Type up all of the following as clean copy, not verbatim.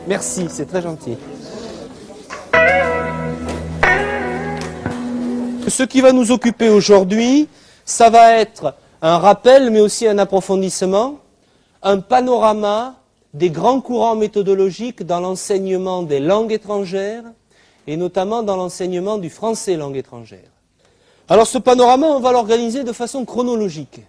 Merci, c'est très gentil. Ce qui va nous occuper aujourd'hui, ça va être un rappel, mais aussi un approfondissement, un panorama des grands courants méthodologiques dans l'enseignement des langues étrangères, et notamment dans l'enseignement du français langue étrangère. Alors ce panorama, on va l'organiser de façon chronologique.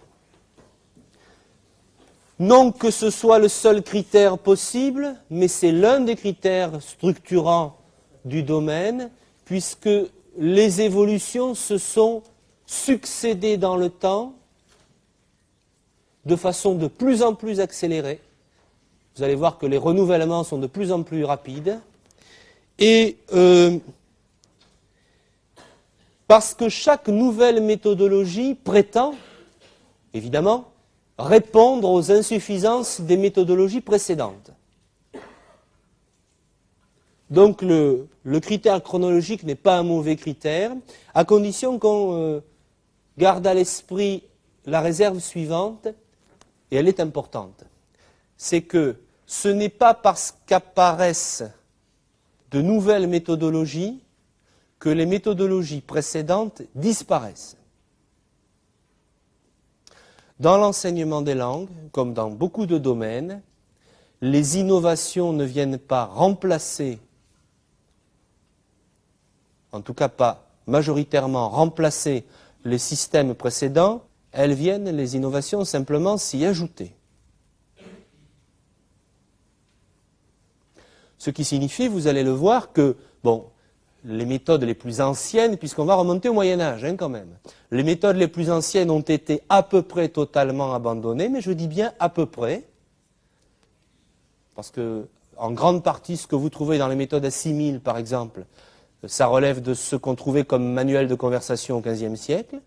Non que ce soit le seul critère possible, mais c'est l'un des critères structurants du domaine, puisque les évolutions se sont succédées dans le temps de façon de plus en plus accélérée. Vous allez voir que les renouvellements sont de plus en plus rapides. Et parce que chaque nouvelle méthodologie prétend, évidemment, répondre aux insuffisances des méthodologies précédentes. Donc le critère chronologique n'est pas un mauvais critère, à condition qu'on garde à l'esprit la réserve suivante, et elle est importante. C'est que ce n'est pas parce qu'apparaissent de nouvelles méthodologies que les méthodologies précédentes disparaissent. Dans l'enseignement des langues, comme dans beaucoup de domaines, les innovations ne viennent pas remplacer, en tout cas pas majoritairement remplacer les systèmes précédents, elles viennent, les innovations, simplement s'y ajouter. Ce qui signifie, vous allez le voir, que, bon, les méthodes les plus anciennes, puisqu'on va remonter au Moyen-Âge, quand même. Les méthodes les plus anciennes ont été à peu près totalement abandonnées, mais je dis bien à peu près, parce que, en grande partie, ce que vous trouvez dans les méthodes assimile, par exemple, ça relève de ce qu'on trouvait comme manuel de conversation au XVe siècle,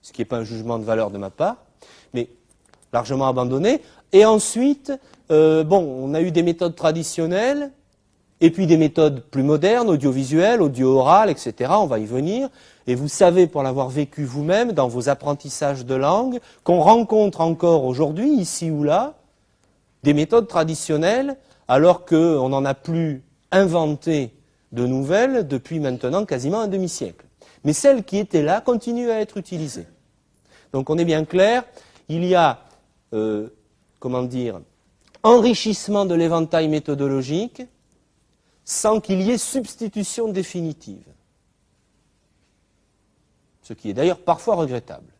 ce qui n'est pas un jugement de valeur de ma part, mais largement abandonné. Et ensuite, on a eu des méthodes traditionnelles, et puis des méthodes plus modernes, audiovisuelles, audio-orales, etc. On va y venir. Et vous savez, pour l'avoir vécu vous-même, dans vos apprentissages de langue, qu'on rencontre encore aujourd'hui, ici ou là, des méthodes traditionnelles, alors qu'on n'en a plus inventé de nouvelles depuis maintenant quasiment un demi-siècle. Mais celles qui étaient là continuent à être utilisées. Donc on est bien clair, il y a, enrichissement de l'éventail méthodologique, sans qu'il y ait substitution définitive. Ce qui est d'ailleurs parfois regrettable.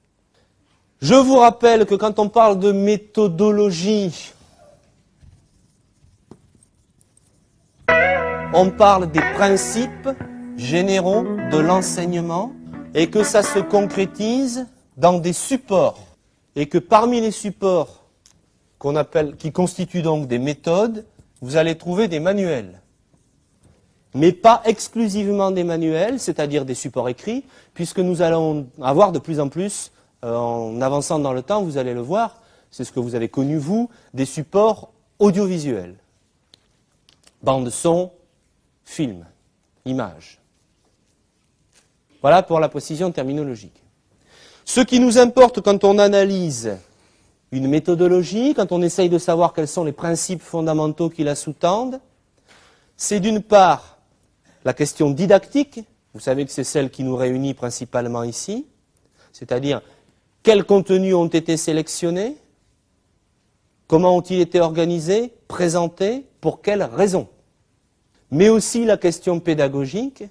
Je vous rappelle que quand on parle de méthodologie, on parle des principes généraux de l'enseignement et que ça se concrétise dans des supports. Et que parmi les supports qui constituent donc des méthodes, vous allez trouver des manuels. Mais pas exclusivement des manuels, c'est-à-dire des supports écrits, puisque nous allons avoir de plus en plus, en avançant dans le temps, vous allez le voir, c'est ce que vous avez connu vous, des supports audiovisuels. Bande son, film, images. Voilà pour la précision terminologique. Ce qui nous importe quand on analyse une méthodologie, quand on essaye de savoir quels sont les principes fondamentaux qui la sous-tendent, c'est d'une part la question didactique, vous savez que c'est celle qui nous réunit principalement ici, c'est-à-dire quels contenus ont été sélectionnés, comment ont-ils été organisés, présentés, pour quelles raisons. Mais aussi la question pédagogique,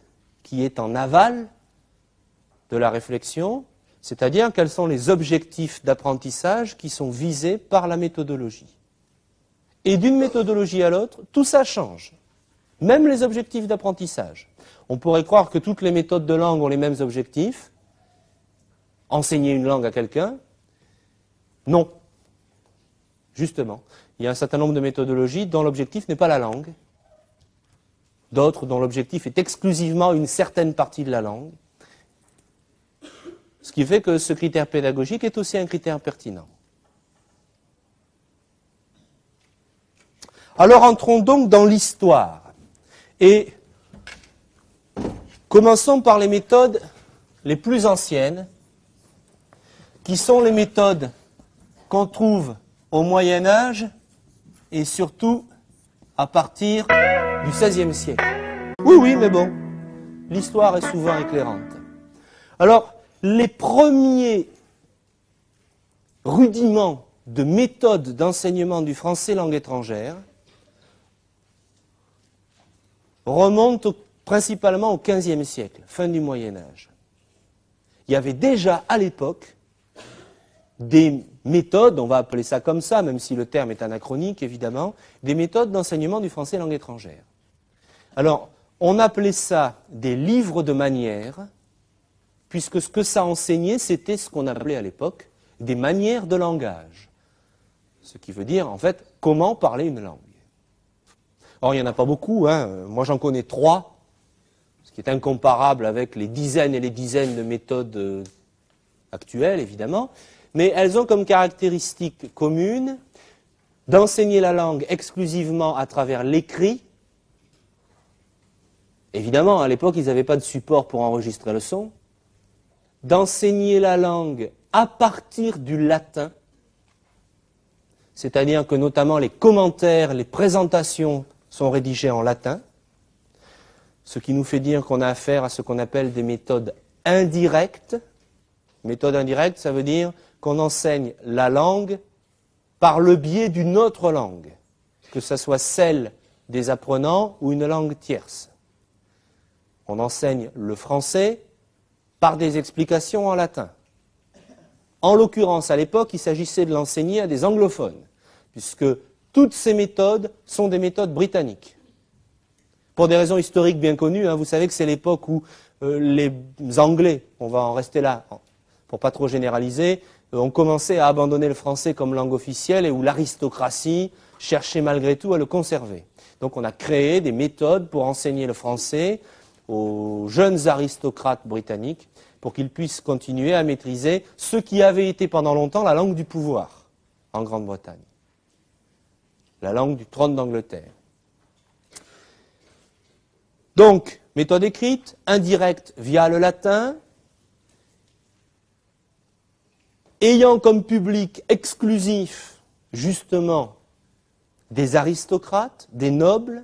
qui est en aval de la réflexion, c'est-à-dire quels sont les objectifs d'apprentissage qui sont visés par la méthodologie. Et d'une méthodologie à l'autre, tout ça change. Même les objectifs d'apprentissage. On pourrait croire que toutes les méthodes de langue ont les mêmes objectifs. Enseigner une langue à quelqu'un. Non. Justement. Il y a un certain nombre de méthodologies dont l'objectif n'est pas la langue. D'autres dont l'objectif est exclusivement une certaine partie de la langue. Ce qui fait que ce critère pédagogique est aussi un critère pertinent. Alors entrons donc dans l'histoire. Et commençons par les méthodes les plus anciennes, qui sont les méthodes qu'on trouve au Moyen Âge et surtout à partir du XVIe siècle. Oui, oui, mais bon, l'histoire est souvent éclairante. Alors, les premiers rudiments de méthode d'enseignement du français langue étrangère remontent principalement au XVe siècle, fin du Moyen Âge. Il y avait déjà à l'époque des méthodes, on va appeler ça comme ça, même si le terme est anachronique évidemment, des méthodes d'enseignement du français langue étrangère. Alors, on appelait ça des livres de manières, puisque ce que ça enseignait, c'était ce qu'on appelait à l'époque des manières de langage. Ce qui veut dire, en fait, comment parler une langue. Or, il n'y en a pas beaucoup, hein. Moi j'en connais 3, ce qui est incomparable avec les dizaines et les dizaines de méthodes actuelles, évidemment, mais elles ont comme caractéristique commune d'enseigner la langue exclusivement à travers l'écrit. Évidemment, à l'époque, ils n'avaient pas de support pour enregistrer le son. D'enseigner la langue à partir du latin, c'est-à-dire que notamment les commentaires, les présentations sont rédigés en latin, ce qui nous fait dire qu'on a affaire à ce qu'on appelle des méthodes indirectes. Méthode indirecte, ça veut dire qu'on enseigne la langue par le biais d'une autre langue, que ce soit celle des apprenants ou une langue tierce. On enseigne le français par des explications en latin. En l'occurrence, à l'époque, il s'agissait de l'enseigner à des anglophones, puisque toutes ces méthodes sont des méthodes britanniques. Pour des raisons historiques bien connues, hein, vous savez que c'est l'époque où les Anglais, on va en rester là, pour pas trop généraliser, ont commencé à abandonner le français comme langue officielle et où l'aristocratie cherchait malgré tout à le conserver. Donc on a créé des méthodes pour enseigner le français aux jeunes aristocrates britanniques pour qu'ils puissent continuer à maîtriser ce qui avait été pendant longtemps la langue du pouvoir en Grande-Bretagne, la langue du trône d'Angleterre. Donc, méthode écrite, indirecte via le latin, ayant comme public exclusif, justement, des aristocrates, des nobles,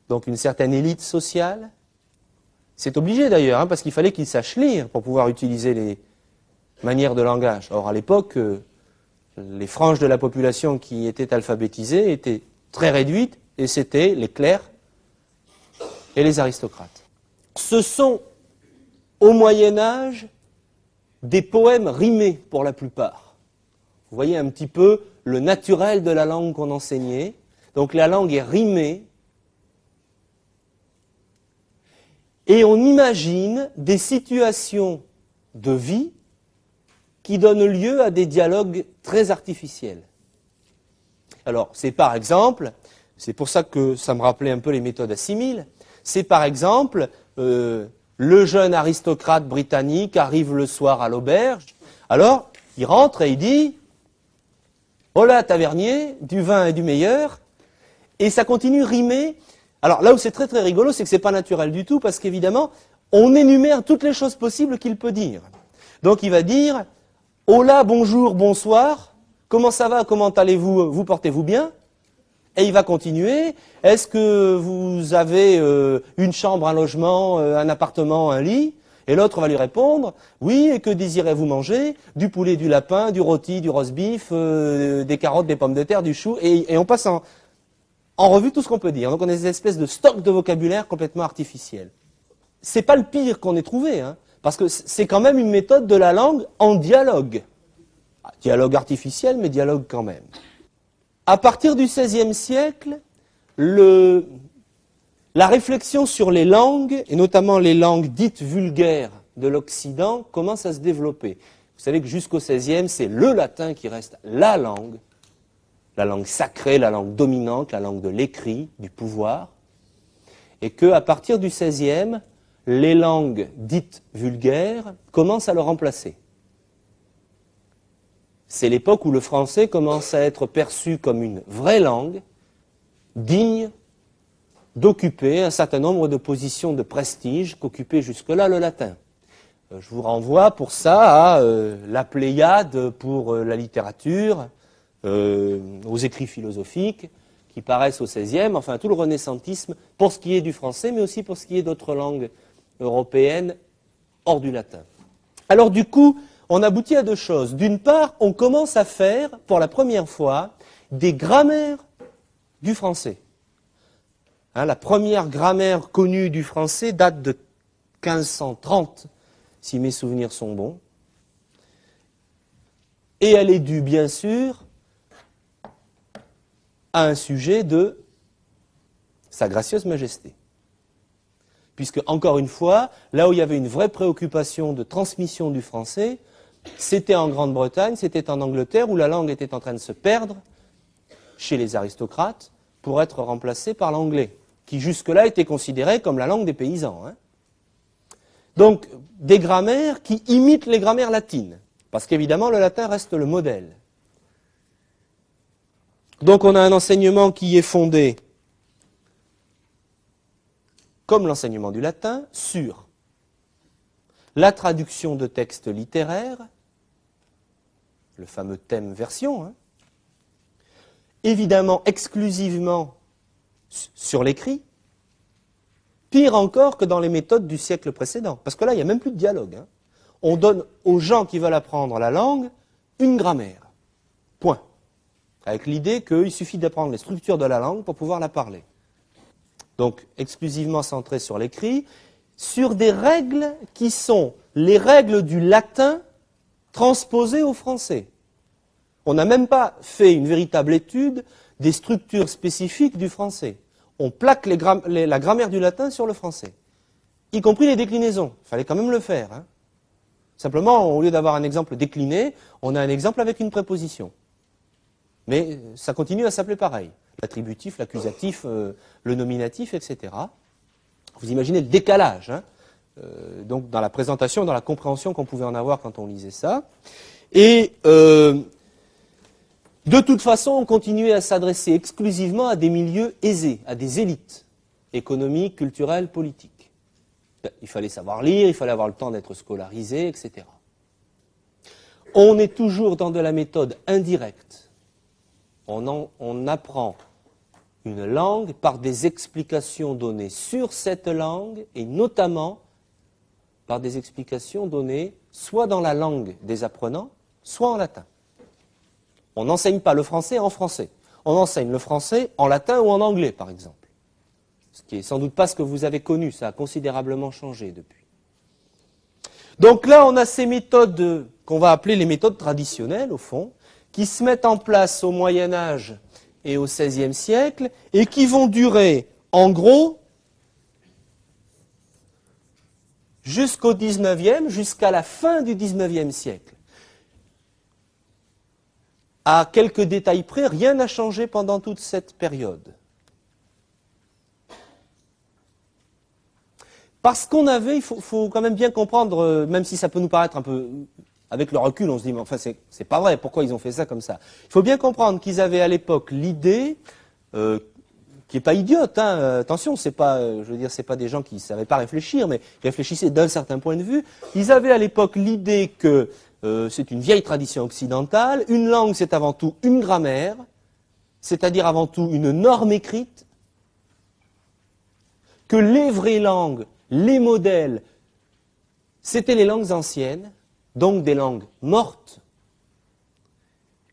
donc une certaine élite sociale. C'est obligé d'ailleurs, hein, parce qu'il fallait qu'ils sachent lire pour pouvoir utiliser les manières de langage. Or, à l'époque, les franges de la population qui étaient alphabétisées étaient très réduites, et c'était les clercs et les aristocrates. Ce sont, au Moyen-Âge, des poèmes rimés pour la plupart. Vous voyez un petit peu le naturel de la langue qu'on enseignait. Donc la langue est rimée. Et on imagine des situations de vie qui donnent lieu à des dialogues très artificiels. Alors, c'est par exemple, c'est pour ça que ça me rappelait un peu les méthodes assimiles, c'est par exemple, le jeune aristocrate britannique arrive le soir à l'auberge, alors il rentre et il dit « Hola tavernier, du vin et du meilleur », et ça continue rimé. Alors là où c'est très très rigolo, c'est que c'est pas naturel du tout, parce qu'évidemment, on énumère toutes les choses possibles qu'il peut dire. Donc il va dire « Hola, bonjour, bonsoir, comment ça va, comment allez-vous, vous portez-vous bien ?» Et il va continuer. Est-ce que vous avez une chambre, un logement, un appartement, un lit? Et l'autre va lui répondre, oui, et que désirez-vous manger? Du poulet, du lapin, du rôti, du roast beef, des carottes, des pommes de terre, du chou. Et on passe en revue tout ce qu'on peut dire. Donc on a des espèces de stocks de vocabulaire complètement artificiels. C'est pas le pire qu'on ait trouvé, hein, parce que c'est quand même une méthode de la langue en dialogue. Dialogue artificiel, mais dialogue quand même. À partir du XVIe siècle, la réflexion sur les langues, et notamment les langues dites vulgaires de l'Occident, commence à se développer. Vous savez que jusqu'au XVIe, c'est le latin qui reste la langue sacrée, la langue dominante, la langue de l'écrit, du pouvoir, et qu'à partir du XVIe, les langues dites vulgaires commencent à le remplacer. C'est l'époque où le français commence à être perçu comme une vraie langue, digne d'occuper un certain nombre de positions de prestige qu'occupait jusque-là le latin. Je vous renvoie pour ça à la Pléiade pour la littérature, aux écrits philosophiques, qui paraissent au XVIe, enfin tout le renaissantisme pour ce qui est du français, mais aussi pour ce qui est d'autres langues européennes hors du latin. Alors du coup, on aboutit à deux choses. D'une part, on commence à faire, pour la première fois, des grammaires du français. Hein, la première grammaire connue du français date de 1530, si mes souvenirs sont bons. Et elle est due, bien sûr, à un sujet de Sa Gracieuse Majesté. Puisque, encore une fois, là où il y avait une vraie préoccupation de transmission du français, c'était en Grande-Bretagne, c'était en Angleterre, où la langue était en train de se perdre chez les aristocrates pour être remplacée par l'anglais, qui jusque-là était considéré comme la langue des paysans. Hein. Donc, des grammaires qui imitent les grammaires latines, parce qu'évidemment, le latin reste le modèle. Donc, on a un enseignement qui est fondé, comme l'enseignement du latin, sur la traduction de textes littéraires, le fameux thème version, hein, évidemment exclusivement sur l'écrit, pire encore que dans les méthodes du siècle précédent, parce que là, il n'y a même plus de dialogue. Hein. On donne aux gens qui veulent apprendre la langue une grammaire, point, avec l'idée qu'il suffit d'apprendre les structures de la langue pour pouvoir la parler. Donc, exclusivement centré sur l'écrit, sur des règles qui sont les règles du latin transposées au français. On n'a même pas fait une véritable étude des structures spécifiques du français. On plaque la grammaire du latin sur le français, y compris les déclinaisons. Il fallait quand même le faire. Hein. Simplement, au lieu d'avoir un exemple décliné, on a un exemple avec une préposition. Mais ça continue à s'appeler pareil. L'attributif, l'accusatif, le nominatif, etc. Vous imaginez le décalage, hein, donc dans la présentation, dans la compréhension qu'on pouvait en avoir quand on lisait ça. Et de toute façon, on continuait à s'adresser exclusivement à des milieux aisés, à des élites économiques, culturelles, politiques. Il fallait savoir lire, il fallait avoir le temps d'être scolarisé, etc. On est toujours dans de la méthode indirecte. On apprend une langue par des explications données sur cette langue et notamment par des explications données soit dans la langue des apprenants, soit en latin. On n'enseigne pas le français en français. On enseigne le français en latin ou en anglais, par exemple. Ce qui est sans doute pas ce que vous avez connu, ça a considérablement changé depuis. Donc là, on a ces méthodes qu'on va appeler les méthodes traditionnelles, au fond, qui se mettent en place au Moyen-Âge et au XVIe siècle, et qui vont durer, en gros, jusqu'au XIXe, jusqu'à la fin du XIXe siècle. À quelques détails près, rien n'a changé pendant toute cette période. Parce qu'on avait, il faut quand même bien comprendre, même si ça peut nous paraître un peu... Avec le recul, on se dit, mais enfin, c'est pas vrai, pourquoi ils ont fait ça comme ça? Il faut bien comprendre qu'ils avaient à l'époque l'idée, qui n'est pas idiote, hein, attention, c'est pas, je veux dire, c'est pas des gens qui ne savaient pas réfléchir, mais qui réfléchissaient d'un certain point de vue. Ils avaient à l'époque l'idée que c'est une vieille tradition occidentale, une langue c'est avant tout une grammaire, c'est-à-dire avant tout une norme écrite, que les vraies langues, les modèles, c'était les langues anciennes, donc des langues mortes,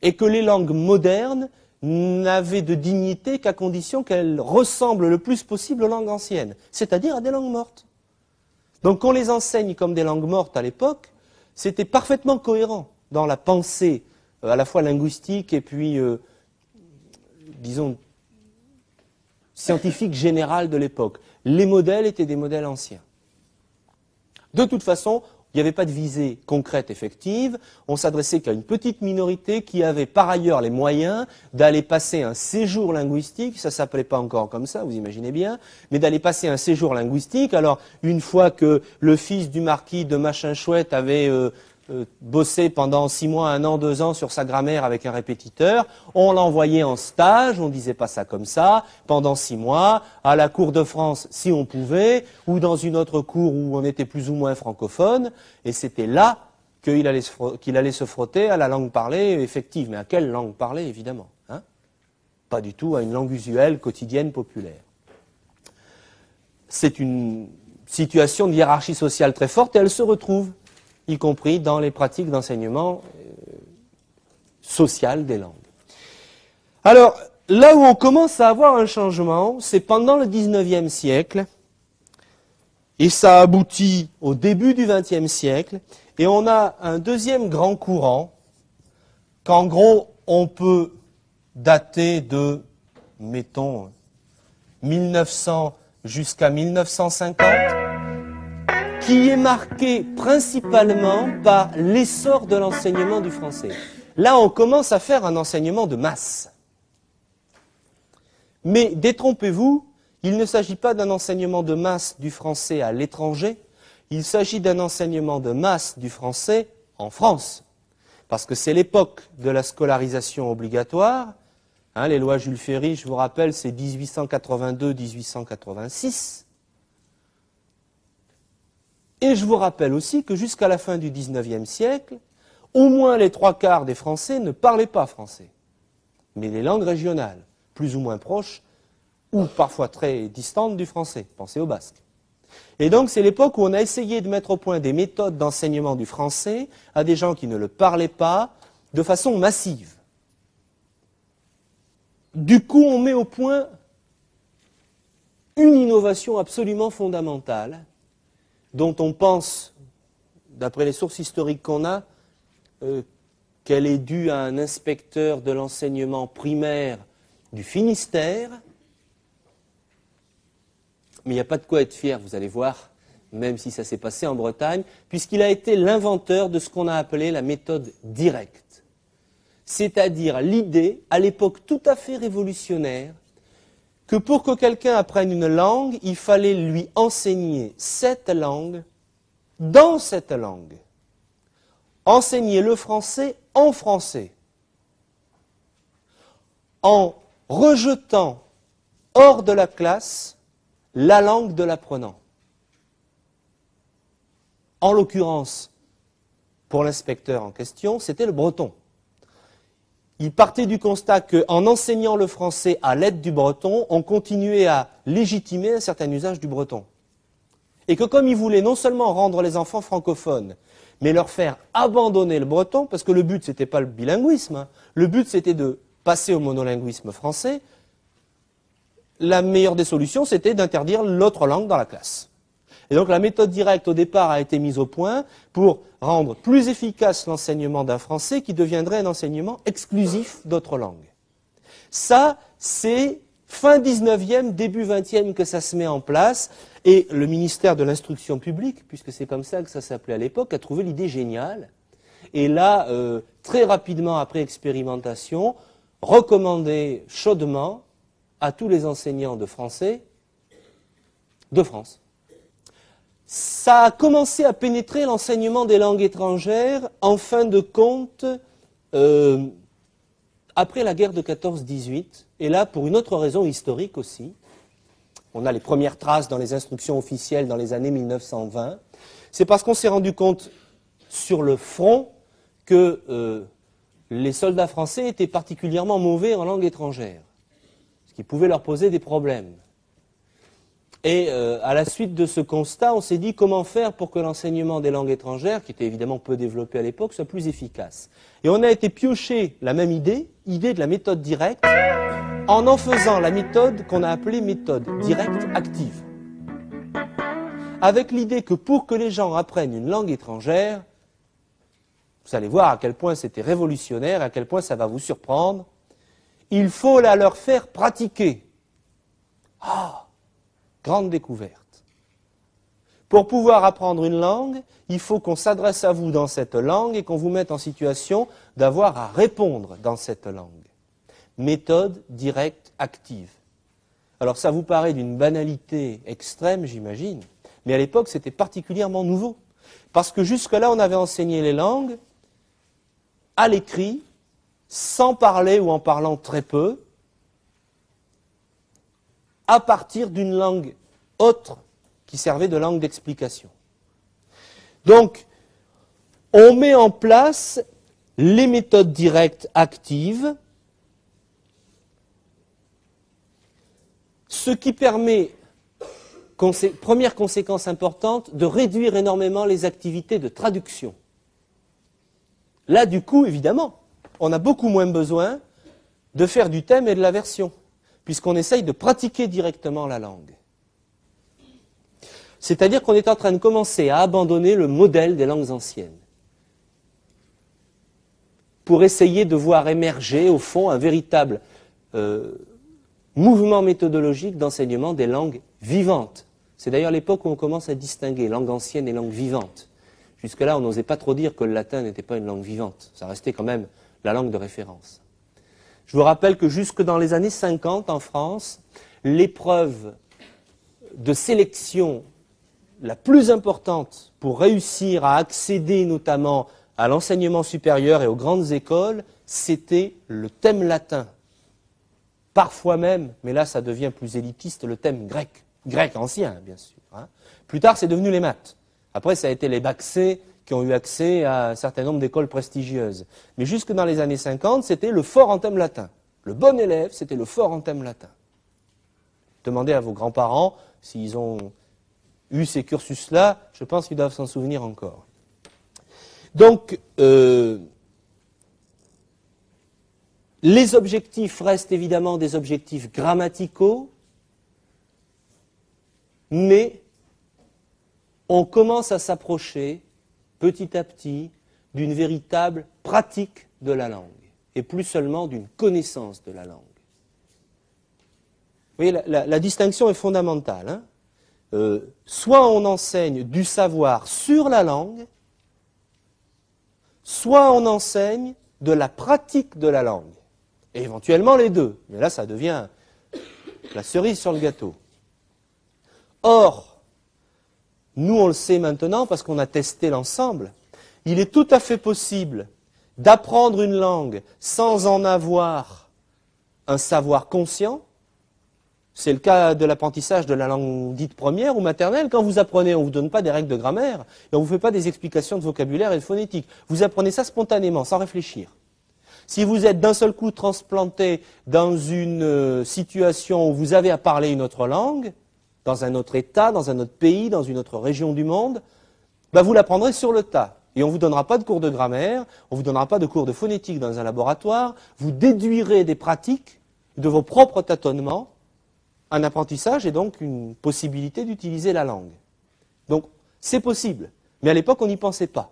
et que les langues modernes n'avaient de dignité qu'à condition qu'elles ressemblent le plus possible aux langues anciennes, c'est-à-dire à des langues mortes. Donc qu'on les enseigne comme des langues mortes à l'époque, c'était parfaitement cohérent dans la pensée à la fois linguistique et puis, disons, scientifique générale de l'époque. Les modèles étaient des modèles anciens. De toute façon, il n'y avait pas de visée concrète effective, on s'adressait qu'à une petite minorité qui avait par ailleurs les moyens d'aller passer un séjour linguistique, ça ne s'appelait pas encore comme ça, vous imaginez bien, mais d'aller passer un séjour linguistique. Alors, une fois que le fils du marquis de Machin Chouette avait bossé pendant 6 mois, 1 an, 2 ans sur sa grammaire avec un répétiteur, on l'envoyait en stage, on ne disait pas ça comme ça, pendant 6 mois, à la cour de France si on pouvait, ou dans une autre cour où on était plus ou moins francophone, et c'était là qu'il allait se frotter à la langue parlée effective. Mais à quelle langue parlée, évidemment, hein? pas du tout à une langue usuelle, quotidienne, populaire. C'est une situation de hiérarchie sociale très forte et elle se retrouve, y compris dans les pratiques d'enseignement social des langues. Alors, là où on commence à avoir un changement, c'est pendant le XIXe siècle, et ça aboutit au début du XXe siècle, et on a un deuxième grand courant, qu'en gros, on peut dater de, mettons, 1900 jusqu'à 1950, qui est marqué principalement par l'essor de l'enseignement du français. Là, on commence à faire un enseignement de masse. Mais détrompez-vous, il ne s'agit pas d'un enseignement de masse du français à l'étranger, il s'agit d'un enseignement de masse du français en France. Parce que c'est l'époque de la scolarisation obligatoire. Hein, les lois Jules Ferry, je vous rappelle, c'est 1882-1886. Et je vous rappelle aussi que jusqu'à la fin du XIXe siècle, au moins les 3/4 des Français ne parlaient pas français, mais les langues régionales, plus ou moins proches, ou parfois très distantes du français. Pensez au basque. Et donc c'est l'époque où on a essayé de mettre au point des méthodes d'enseignement du français à des gens qui ne le parlaient pas de façon massive. Du coup, on met au point une innovation absolument fondamentale dont on pense, d'après les sources historiques qu'on a, qu'elle est due à un inspecteur de l'enseignement primaire du Finistère. Mais il n'y a pas de quoi être fier, vous allez voir, même si ça s'est passé en Bretagne, puisqu'il a été l'inventeur de ce qu'on a appelé la méthode directe. C'est-à-dire l'idée, à l'époque tout à fait révolutionnaire, que pour que quelqu'un apprenne une langue, il fallait lui enseigner cette langue dans cette langue. Enseigner le français en français, en rejetant hors de la classe la langue de l'apprenant. En l'occurrence, pour l'inspecteur en question, c'était le breton. Il partait du constat qu'en enseignant le français à l'aide du breton, on continuait à légitimer un certain usage du breton. Et que comme il voulait non seulement rendre les enfants francophones, mais leur faire abandonner le breton, parce que le but, ce n'était pas le bilinguisme, hein. Le but, c'était de passer au monolinguisme français. La meilleure des solutions, c'était d'interdire l'autre langue dans la classe. Et donc la méthode directe, au départ, a été mise au point pour rendre plus efficace l'enseignement d'un français qui deviendrait un enseignement exclusif d'autres langues. Ça, c'est fin 19e, début 20e que ça se met en place, et le ministère de l'Instruction publique, puisque c'est comme ça que ça s'appelait à l'époque, a trouvé l'idée géniale, et là, très rapidement après expérimentation, recommandé chaudement à tous les enseignants de français de France. Ça a commencé à pénétrer l'enseignement des langues étrangères, en fin de compte, après la guerre de 14-18, et là pour une autre raison historique aussi. On a les premières traces dans les instructions officielles dans les années 1920. C'est parce qu'on s'est rendu compte sur le front que les soldats français étaient particulièrement mauvais en langue étrangère, ce qui pouvait leur poser des problèmes. Et à la suite de ce constat, on s'est dit comment faire pour que l'enseignement des langues étrangères, qui était évidemment peu développé à l'époque, soit plus efficace. Et on a été piocher la même idée de la méthode directe, en faisant la méthode qu'on a appelée méthode directe active. Avec l'idée que pour que les gens apprennent une langue étrangère, vous allez voir à quel point c'était révolutionnaire, à quel point ça va vous surprendre, il faut la leur faire pratiquer. Ah, grande découverte. Pour pouvoir apprendre une langue, il faut qu'on s'adresse à vous dans cette langue et qu'on vous mette en situation d'avoir à répondre dans cette langue. Méthode directe active. Alors ça vous paraît d'une banalité extrême, j'imagine, mais à l'époque c'était particulièrement nouveau. Parce que jusque-là, on avait enseigné les langues à l'écrit, sans parler ou en parlant très peu, à partir d'une langue autre qui servait de langue d'explication. Donc, on met en place les méthodes directes actives Ce qui permet, première conséquence importante, de réduire énormément les activités de traduction. Là, du coup, évidemment, on a beaucoup moins besoin de faire du thème et de la version, puisqu'on essaye de pratiquer directement la langue. C'est-à-dire qu'on est en train de commencer à abandonner le modèle des langues anciennes, pour essayer de voir émerger, au fond, un véritable mouvement méthodologique d'enseignement des langues vivantes. C'est d'ailleurs l'époque où on commence à distinguer langue ancienne et langue vivante. Jusque-là, on n'osait pas trop dire que le latin n'était pas une langue vivante. Ça restait quand même la langue de référence. Je vous rappelle que jusque dans les années 50, en France, l'épreuve de sélection la plus importante pour réussir à accéder notamment à l'enseignement supérieur et aux grandes écoles, c'était le thème latin. Parfois même, mais là ça devient plus élitiste, le thème grec. Grec ancien, bien sûr. Plus tard, c'est devenu les maths. Après, ça a été les bacs C qui ont eu accès à un certain nombre d'écoles prestigieuses. Mais jusque dans les années 50, c'était le fort en thème latin. Le bon élève, c'était le fort en thème latin. Demandez à vos grands-parents s'ils ont eu ces cursus-là, je pense qu'ils doivent s'en souvenir encore. Donc, les objectifs restent évidemment des objectifs grammaticaux, mais on commence à s'approcher, petit à petit, d'une véritable pratique de la langue, et plus seulement d'une connaissance de la langue. Vous voyez, la distinction est fondamentale. Soit on enseigne du savoir sur la langue, soit on enseigne de la pratique de la langue. Et éventuellement les deux. Mais là, ça devient la cerise sur le gâteau. Or, nous, on le sait maintenant parce qu'on a testé l'ensemble, il est tout à fait possible d'apprendre une langue sans en avoir un savoir conscient. C'est le cas de l'apprentissage de la langue dite première ou maternelle. Quand vous apprenez, on ne vous donne pas des règles de grammaire et on ne vous fait pas des explications de vocabulaire et de phonétique. Vous apprenez ça spontanément, sans réfléchir. Si vous êtes d'un seul coup transplanté dans une situation où vous avez à parler une autre langue, dans un autre État, dans un autre pays, dans une autre région du monde, ben vous l'apprendrez sur le tas. Et on ne vous donnera pas de cours de grammaire, on ne vous donnera pas de cours de phonétique dans un laboratoire. Vous déduirez des pratiques de vos propres tâtonnements. Un apprentissage est donc une possibilité d'utiliser la langue. Donc, c'est possible. Mais à l'époque, on n'y pensait pas.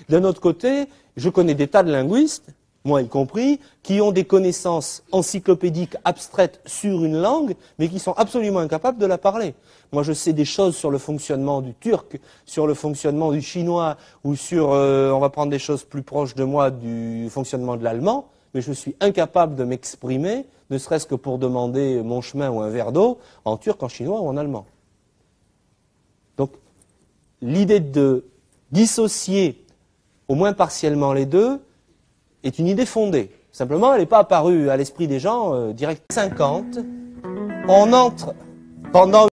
D'un autre côté, je connais des tas de linguistes, moi y compris, qui ont des connaissances encyclopédiques abstraites sur une langue, mais qui sont absolument incapables de la parler. Moi, je sais des choses sur le fonctionnement du turc, sur le fonctionnement du chinois, ou sur, on va prendre des choses plus proches de moi, du fonctionnement de l'allemand, mais je suis incapable de m'exprimer, ne serait-ce que pour demander mon chemin ou un verre d'eau, en turc, en chinois ou en allemand. Donc, l'idée de dissocier, au moins partiellement les deux, est une idée fondée. Simplement, elle n'est pas apparue à l'esprit des gens direct. 50, on entre pendant